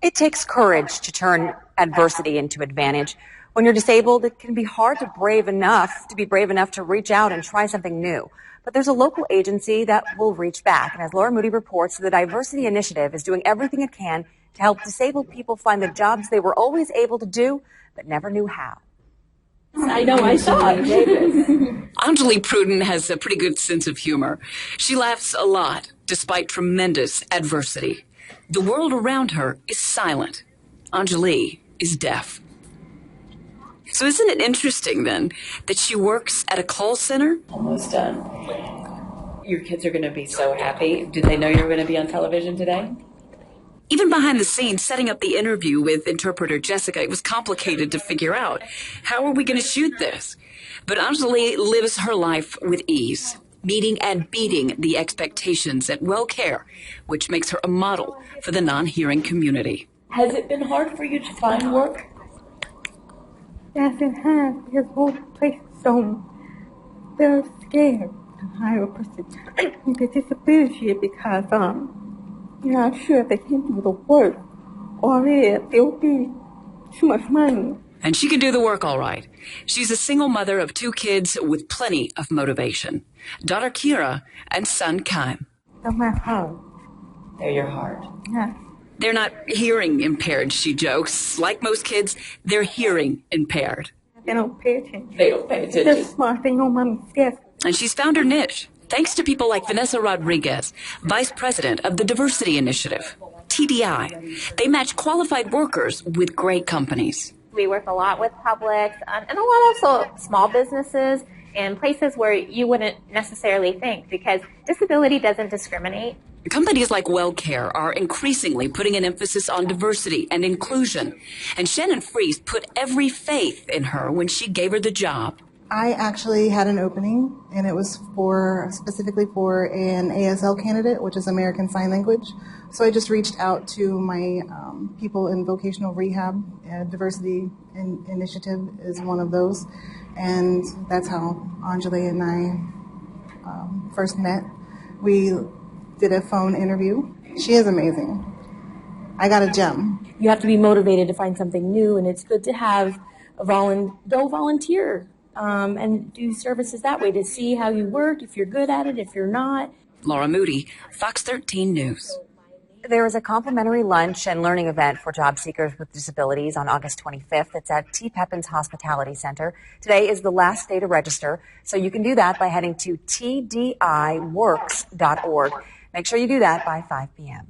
It takes courage to turn adversity into advantage. When you're disabled, it can be hard to be brave enough to reach out and try something new. But there's a local agency that will reach back. And as Laura Moody reports, the Diversity Initiative is doing everything it can to help disabled people find the jobs they were always able to do, but never knew how. I know, I saw it. Anjali Pruden has a pretty good sense of humor. She laughs a lot, despite tremendous adversity. The world around her is silent. Anjali is deaf. So isn't it interesting, then, that she works at a call center? Almost done. Your kids are going to be so happy. Did they know you were going to be on television today? Even behind the scenes, setting up the interview with interpreter Jessica, it was complicated to figure out. How are we going to shoot this? But Anjali lives her life with ease, meeting and beating the expectations at WellCare, which makes her a model for the non-hearing community. Has it been hard for you to find work? Yes, it has. Because whole place is so they're scared to hire a person with a disability because you're not sure if they can do the work or if there'll be too much money. And she can do the work all right. She's a single mother of 2 kids with plenty of motivation. Daughter Kira and son Kaim. They're my heart. They're your heart. Yes. They're not hearing impaired, she jokes. Like most kids, they're hearing impaired. They don't pay attention. They don't pay attention. They're smart. They know mommy's scared. And she's found her niche, thanks to people like Vanessa Rodriguez, Vice President of the Diversity Initiative, TDI. They match qualified workers with great companies. We work a lot with Publix and a lot of small businesses and places where you wouldn't necessarily think, because disability doesn't discriminate. Companies like WellCare are increasingly putting an emphasis on diversity and inclusion. And Shannon Fries put every faith in her when she gave her the job. I actually had an opening, and it was specifically for an ASL candidate, which is American Sign Language. So I just reached out to my people in vocational rehab. Diversity Initiative is one of those. And that's how Anjali and I first met. We did a phone interview. She is amazing. I got a gem. You have to be motivated to find something new, and it's good to have go volunteer and do services that way to see how you work, if you're good at it, if you're not. Laura Moody, Fox 13 News. There is a complimentary lunch and learning event for job seekers with disabilities on August 25th. It's at T. Pepin's Hospitality Center. Today is the last day to register, so you can do that by heading to tdiworks.org. Make sure you do that by 5 p.m.